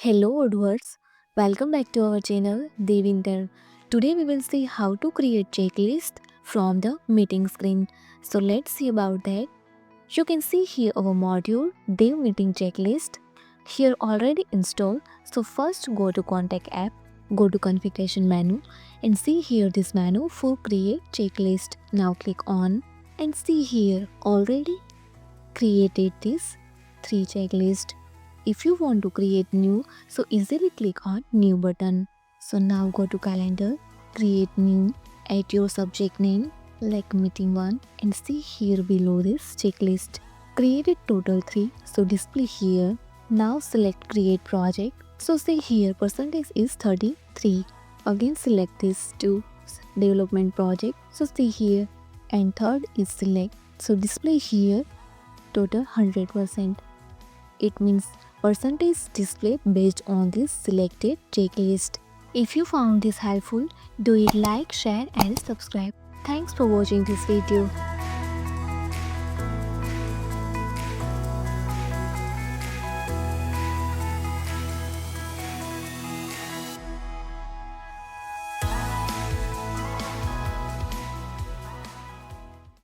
Hello Odooers, welcome back to our channel Devintelle. Today we will see how to create checklist from the meeting screen. So let's see about that. You can see here our module Dev Meeting Checklist here already installed. So first go to Contact app, go to configuration menu and see here this menu for create checklist. Now click on and see here already created this 3 checklist. If you want to create new, so easily click on new button. So now go to calendar, create new, add your subject name like meeting 1 and see here below this checklist. Created total 3, so display here. Now select create project. So see here percentage is 33. Again select this to development project. So see here and third is select. So display here total 100%. It means percentage display based on this selected checklist. If you found this helpful, do it like, share and subscribe. Thanks for watching this video.